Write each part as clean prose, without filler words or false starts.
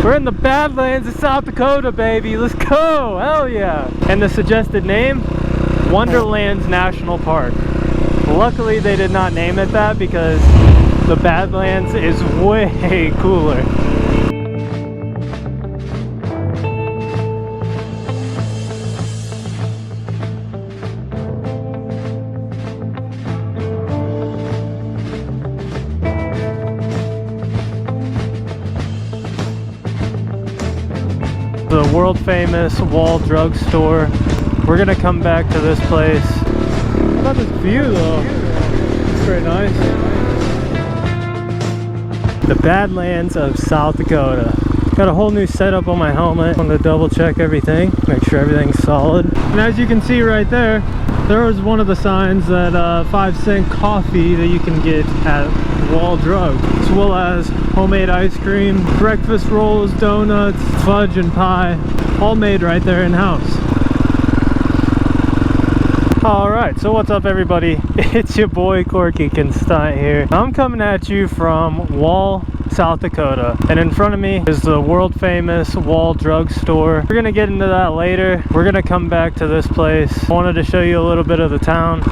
We're in the Badlands of South Dakota, baby. Let's go. Hell yeah. And the suggested name? Wonderlands National Park. Luckily, they did not name it that because the Badlands is way cooler. The world famous Wall drugstore. We're gonna come back to this place. How about this view though? It's very nice. The Badlands of South Dakota. Got a whole new setup on my helmet. I'm gonna double check everything, make sure everything's solid. And as you can see right there, there was one of the signs that 5-cent coffee that you can get at Wall Drug, as well as homemade ice cream, breakfast rolls, donuts, fudge and pie, all made right there in-house. Alright, so what's up everybody? It's your boy CorkyCanStunt here. I'm coming at you from Wall, South Dakota, and in front of me is the world famous Wall drugstore. We're gonna get into that later. We're gonna come back to this place. I wanted to show you a little bit of the town,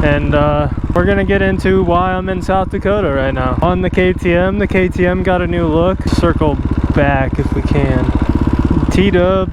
and we're gonna get into why I'm in South Dakota right now. On the KTM. The KTM got a new look. Circle back if we can. T-dub.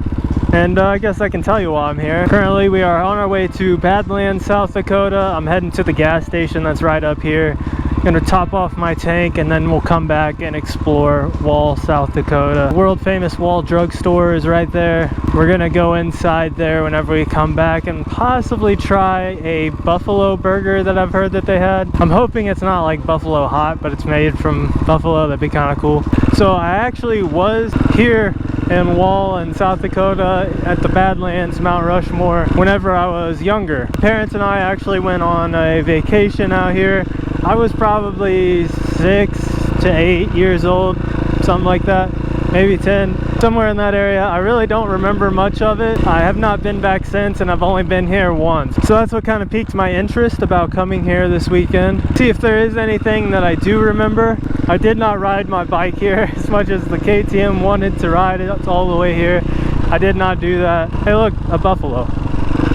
And I guess I can tell you why I'm here. Currently we are on our way to Badlands, South Dakota. I'm heading to the gas station that's right up here. Gonna top off my tank and then we'll come back and explore Wall, South Dakota. World famous Wall drugstore is right there. We're gonna go inside there whenever we come back and possibly try a buffalo burger that I've heard that they had. I'm hoping it's not like buffalo hot, but it's made from buffalo. That'd be kind of cool. So I actually was here in Wall in South Dakota at the Badlands, Mount Rushmore, whenever I was younger. Parents and I actually went on a vacation out here. I was probably 6 to 8 years old, something like that, maybe 10, somewhere in that area. I really don't remember much of it. I have not been back since, and I've only been here once. So that's what kind of piqued my interest about coming here this weekend. See if there is anything that I do remember. I did not ride my bike here as much as the KTM wanted to ride it all the way here. I did not do that. Hey look, a buffalo.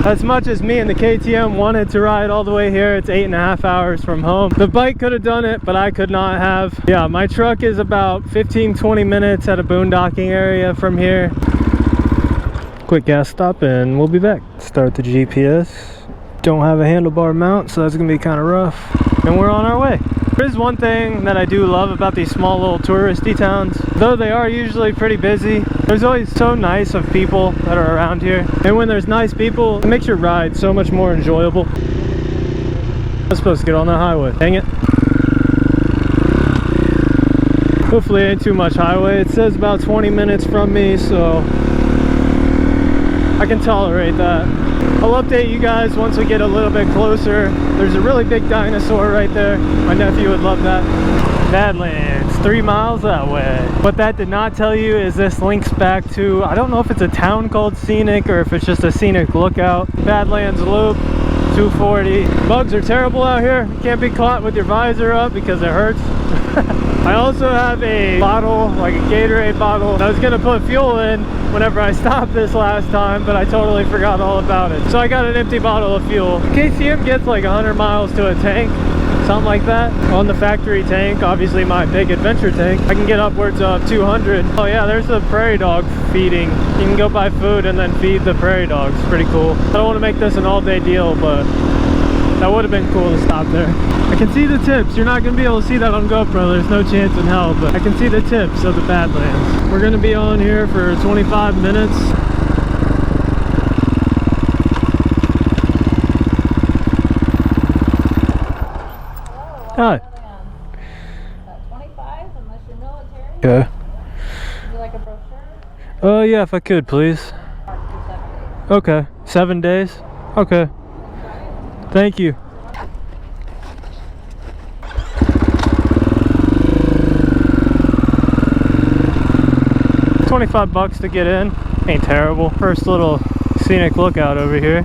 As much as me and the KTM wanted to ride all the way here, it's 8.5 hours from home. The bike could have done it, but I could not have. Yeah, my truck is about 15-20 minutes at a boondocking area from here. Quick gas stop and we'll be back. Start the GPS. Don't have a handlebar mount, so that's gonna be kind of rough. And we're on our way. There's one thing that I do love about these small little touristy towns. Though they are usually pretty busy, there's always so nice of people that are around here. And when there's nice people, it makes your ride so much more enjoyable. I'm supposed to get on the highway. Dang it. Hopefully it ain't too much highway. It says about 20 minutes from me, so I can tolerate that. I'll update you guys once we get a little bit closer. There's a really big dinosaur right there. My nephew would love that. Badlands, 3 miles that way. What that did not tell you is this links back to, I don't know if it's a town called Scenic or if it's just a scenic lookout. Badlands Loop, 240. Bugs are terrible out here. You can't be caught with your visor up because it hurts. I also have a bottle, like a Gatorade bottle. I was gonna put fuel in whenever I stopped this last time, but I totally forgot all about it. So I got an empty bottle of fuel. KTM gets like 100 miles to a tank, something like that. On the factory tank, obviously my big adventure tank, I can get upwards of 200. Oh yeah, there's the prairie dog feeding. You can go buy food and then feed the prairie dogs. Pretty cool. I don't want to make this an all-day deal, but that would have been cool to stop there. I can see the tips. You're not going to be able to see that on GoPro. There's no chance in hell, but I can see the tips of the Badlands. We're going to be on here for 25 minutes. Hi. 25 unless you're military. Okay. Would you like a brochure? Yeah, if I could, please. Okay. 7 days? Okay. Thank you. $25 to get in. Ain't terrible. First little scenic lookout over here.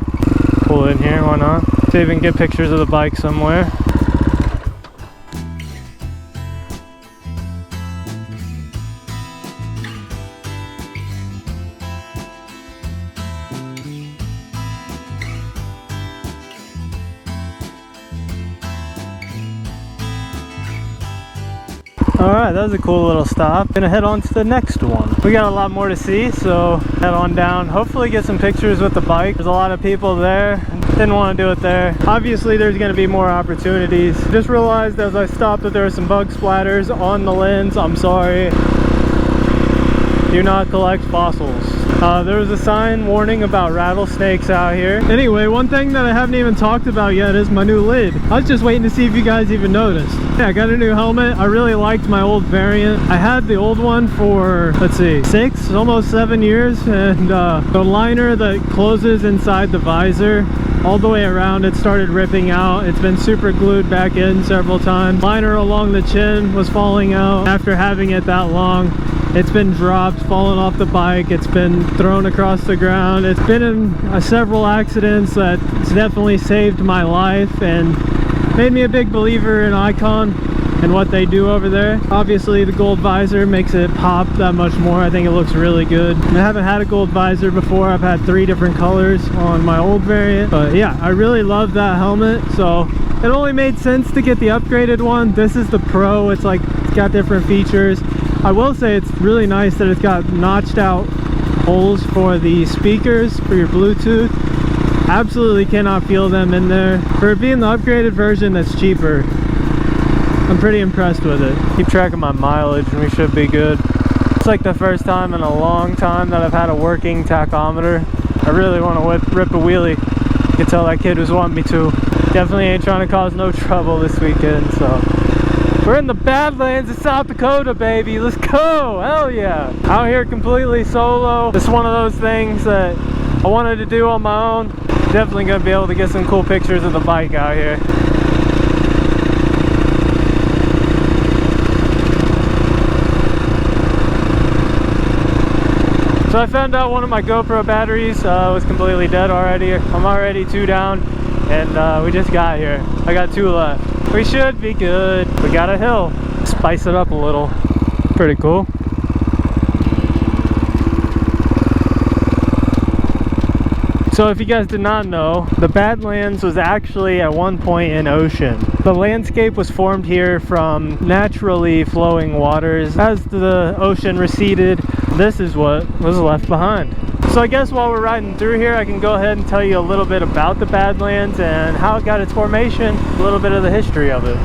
Pull in here, why not? See if we can get pictures of the bike somewhere. Alright, that was a cool little stop. Gonna head on to the next one. We got a lot more to see, so head on down. Hopefully get some pictures with the bike. There's a lot of people there. Didn't want to do it there. Obviously there's gonna be more opportunities. Just realized as I stopped that there were some bug splatters on the lens. I'm sorry. Do not collect fossils. There was a sign warning about rattlesnakes out here. Anyway, one thing that I haven't even talked about yet is my new lid. I was just waiting to see if you guys even noticed. Yeah, I got a new helmet. I really liked my old variant. I had the old one for, let's see, 6, almost 7 years. And the liner that closes inside the visor all the way around, it started ripping out. It's been super glued back in several times. Liner along the chin was falling out after having it that long. It's been dropped, fallen off the bike. It's been thrown across the ground. It's been in several accidents that's definitely saved my life and made me a big believer in Icon and what they do over there. Obviously the gold visor makes it pop that much more. I think it looks really good. I haven't had a gold visor before. I've had 3 different colors on my old variant, but yeah, I really love that helmet, so it only made sense to get the upgraded one. This is the Pro. It's like, it's got different features. I will say it's really nice that it's got notched out holes for the speakers for your Bluetooth. Absolutely cannot feel them in there. For it being the upgraded version that's cheaper, I'm pretty impressed with it. Keep track of my mileage and we should be good. It's like the first time in a long time that I've had a working tachometer. I really want to rip a wheelie. You can tell that kid was wanting me to. Definitely ain't trying to cause no trouble this weekend, so. We're in the Badlands of South Dakota, baby. Let's go. Hell yeah. Out here completely solo. It's one of those things that I wanted to do on my own. Definitely gonna be able to get some cool pictures of the bike out here. So I found out one of my GoPro batteries was completely dead already. I'm already 2 down and we just got here. I got 2 left. We should be good. We got a hill. Spice it up a little. Pretty cool. So if you guys did not know, the Badlands was actually at one point an ocean. The landscape was formed here from naturally flowing waters. As the ocean receded, this is what was left behind. So I guess while we're riding through here, I can go ahead and tell you a little bit about the Badlands and how it got its formation, a little bit of the history of it.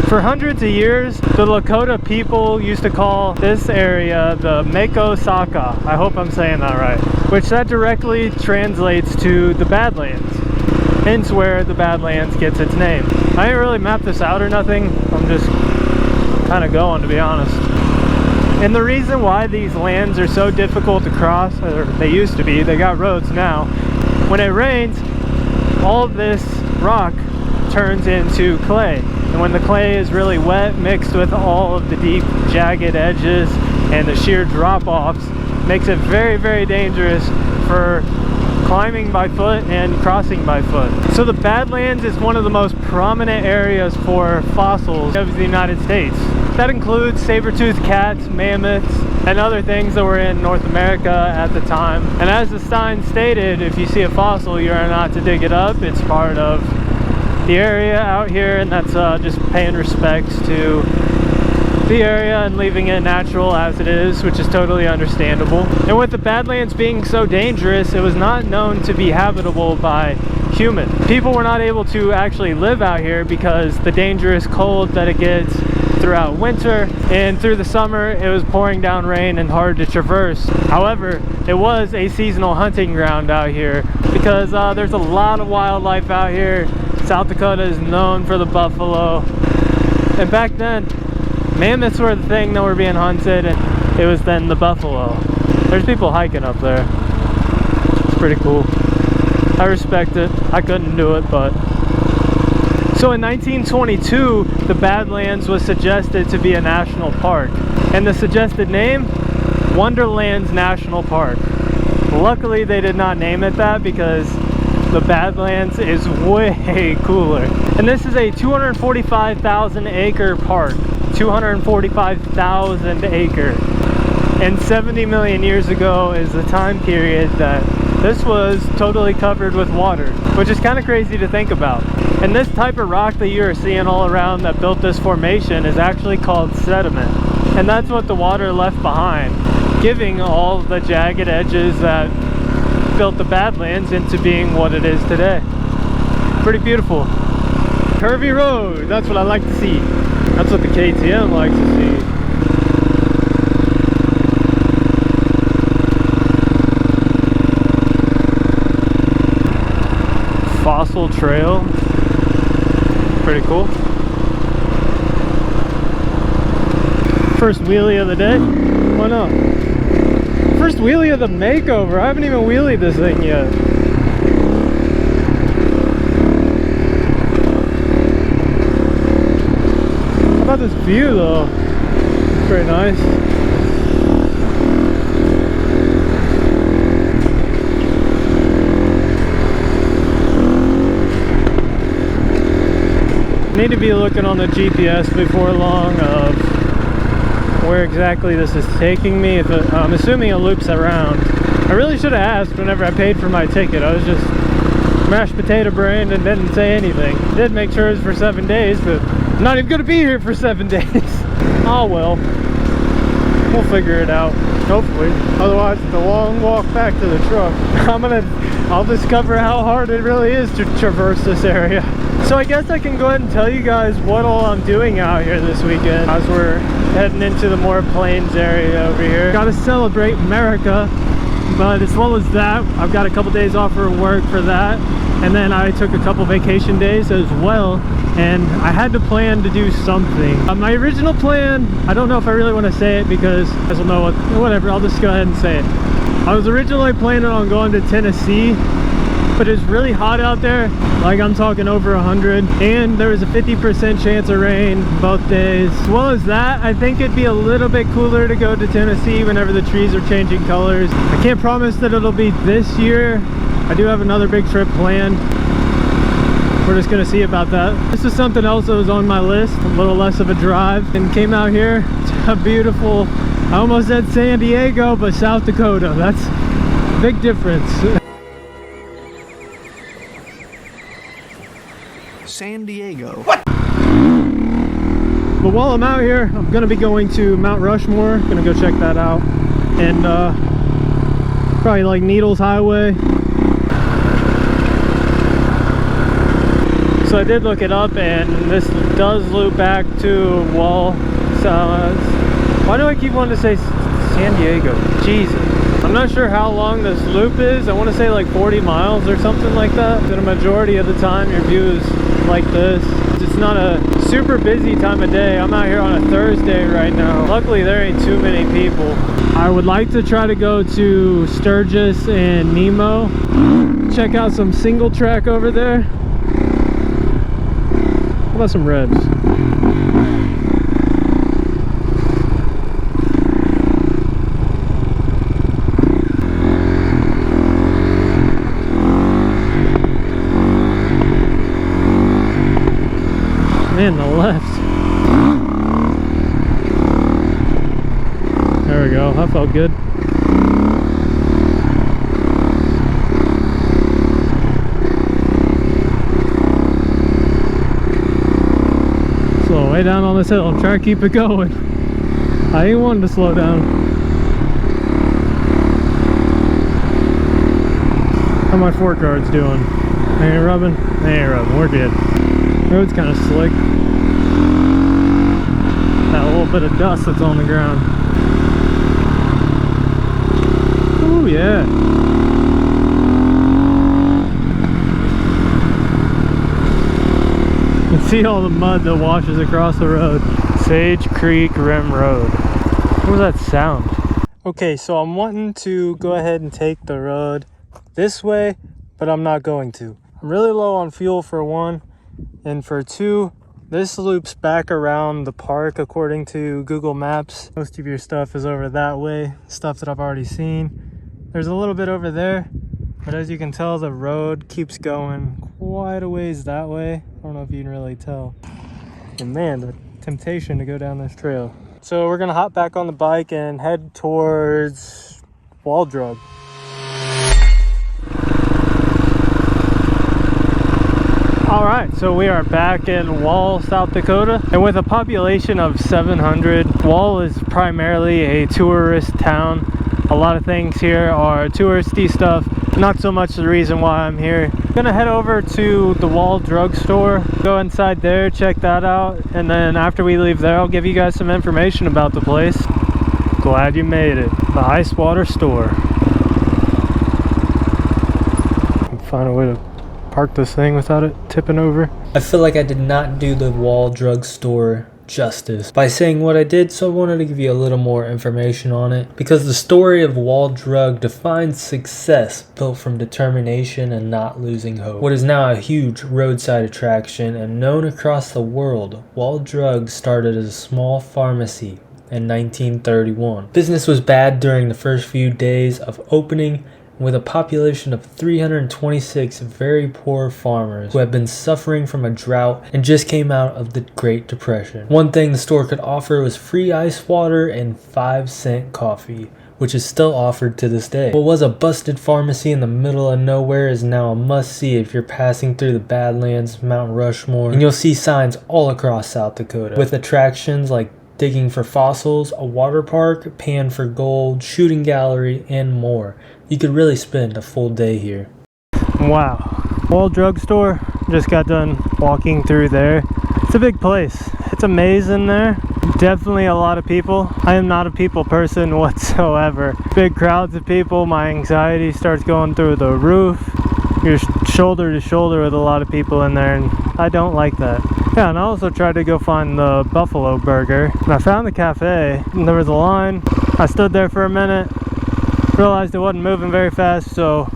For hundreds of years, the Dakota people used to call this area the Mako Saka. I hope I'm saying that right. Which that directly translates to the Badlands. Hence where the Badlands gets its name. I didn't really map this out or nothing. I'm just kind of going, to be honest. And the reason why these lands are so difficult to cross, or they used to be, they got roads now. When it rains, all of this rock turns into clay. And when the clay is really wet, mixed with all of the deep jagged edges and the sheer drop-offs, makes it very, very dangerous for climbing by foot and crossing by foot. So the Badlands is one of the most prominent areas for fossils of the United States. That includes saber-toothed cats, mammoths, and other things that were in North America at the time. And as the sign stated, if you see a fossil, you are not to dig it up. It's part of the area out here, and that's just paying respects to the area and leaving it natural as it is, which is totally understandable. And with the Badlands being so dangerous, it was not known to be habitable by humans. People were not able to actually live out here because the dangerous cold that it gets throughout winter, and through the summer it was pouring down rain and hard to traverse. However, it was a seasonal hunting ground out here because there's a lot of wildlife out here. South Dakota is known for the buffalo, and back then mammoths were the thing that were being hunted, and it was then the buffalo. There's people hiking up there. It's pretty cool. I respect it. I couldn't do it, but so in 1922, the Badlands was suggested to be a national park, and the suggested name, Wonderlands National Park. Luckily, they did not name it that because the Badlands is way cooler. And this is a 245,000 acre park. 245,000 acre. And 70 million years ago is the time period that this was totally covered with water, which is kind of crazy to think about. And this type of rock that you're seeing all around that built this formation is actually called sediment. And that's what the water left behind, giving all the jagged edges that built the Badlands into being what it is today. Pretty beautiful. Curvy road, that's what I like to see. That's what the KTM likes to see. Fossil trail, pretty cool. First wheelie of the day, why not? First wheelie of the makeover, I haven't even wheelied this thing yet. How about this view though? It's pretty nice. Need to be looking on the GPS before long of where exactly this is taking me. If I'm assuming it loops around. I really should have asked whenever I paid for my ticket. I was just mashed potato brained and didn't say anything. Did make sure it was for 7 days, but I'm not even gonna be here for 7 days. Oh well, we'll figure it out, hopefully. Otherwise it's a long walk back to the truck. I'll discover how hard it really is to traverse this area. So I guess I can go ahead and tell you guys what all I'm doing out here this weekend as we're heading into the more plains area over here. Gotta celebrate America, but as well as that, I've got a couple days off for work for that, and then I took a couple vacation days as well, and I had to plan to do something. My original plan, I don't know if I really want to say it because you guys will know whatever, I'll just go ahead and say it. I was originally planning on going to Tennessee, but it's really hot out there, like I'm talking over 100, and there was a 50% chance of rain both days. As well as that, I think it'd be a little bit cooler to go to Tennessee whenever the trees are changing colors. I can't promise that it'll be this year. I do have another big trip planned. We're just gonna see about that. This is something else that was on my list, a little less of a drive, and came out here to a beautiful, I almost said San Diego, but South Dakota. That's a big difference. San Diego. What? But while I'm out here, I'm gonna be going to Mount Rushmore. Gonna go check that out, and probably like Needles Highway. So I did look it up, and this does loop back to Wall. Why do I keep wanting to say San Diego? Jesus. I'm not sure how long this loop is. I want to say like 40 miles or something like that. The majority of the time your view is like this. It's not a super busy time of day. I'm out here on a Thursday right now. Luckily there ain't too many people. I would like to try to go to Sturgis and Nemo. Check out some single track over there. How about some revs? Man, the left. There we go. That felt good. Slow way down on this hill. I'm trying to keep it going. I ain't wanting to slow down. How my fork guards doing? They ain't rubbing? They ain't rubbing. We're good. Road's kind of slick. That little bit of dust that's on the ground. Oh yeah. You can see all the mud that washes across the road. Sage Creek Rim Road. What was that sound? Okay, so I'm wanting to go ahead and take the road this way, but I'm not going to. I'm really low on fuel for one. And for two, this loops back around the park according to Google Maps. Most of your stuff is over that way, stuff that I've already seen. There's a little bit over there, but as you can tell, the road keeps going quite a ways that way. I don't know if you can really tell. And man, the temptation to go down this trail. So we're gonna hop back on the bike and head towards Wall Drug. Alright, so we are back in Wall, South Dakota, and with a population of 700, Wall is primarily a tourist town. A lot of things here are touristy stuff, not so much the reason why I'm here. I'm gonna head over to the Wall drugstore, go inside there, check that out, and then after we leave there, I'll give you guys some information about the place. Glad you made it. The ice water store. Find a way to park this thing without it tipping over. I feel like I did not do the Wall drugstore justice by saying what I did, so I wanted to give you a little more information on it, because the story of Wall Drug defines success built from determination and not losing hope. What is now a huge roadside attraction and known across the world, Wall Drug started as a small pharmacy in 1931. Business was bad during the first few days of opening, with a population of 326 very poor farmers who had been suffering from a drought and just came out of the Great Depression. One thing the store could offer was free ice water and 5-cent coffee, which is still offered to this day. What was a busted pharmacy in the middle of nowhere is now a must-see if you're passing through the Badlands, Mount Rushmore, and you'll see signs all across South Dakota with attractions like digging for fossils, a water park, pan for gold, shooting gallery, and more. You could really spend a full day here. Wow. Wall drugstore. Just got done walking through there. It's a big place. It's a maze in there. Definitely a lot of people. I am not a people person whatsoever. Big crowds of people. My anxiety starts going through the roof. You're shoulder to shoulder with a lot of people in there, and I don't like that. Yeah, and I also tried to go find the Buffalo Burger, and I found the cafe, and there was a line. I stood there for a minute, realized it wasn't moving very fast, so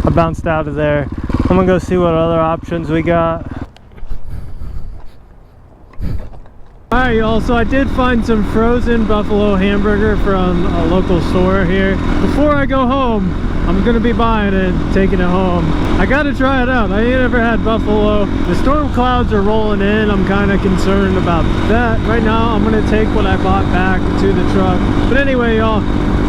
I bounced out of there. I'm gonna go see what other options we got. Alright y'all, so I did find some frozen buffalo hamburger from a local store here. Before I go home, I'm gonna be buying it, taking it home. I gotta try it out. I ain't ever had buffalo. The storm clouds are rolling in. I'm kind of concerned about that. Right now, I'm gonna take what I bought back to the truck. But anyway, y'all,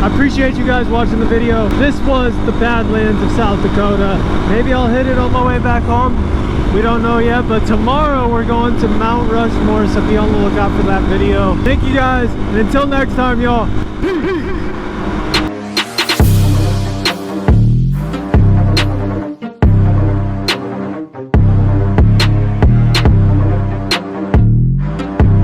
I appreciate you guys watching the video. This was the Badlands of South Dakota. Maybe I'll hit it on my way back home. We don't know yet, but tomorrow we're going to Mount Rushmore, so be on the lookout for that video. Thank you guys, and until next time, y'all.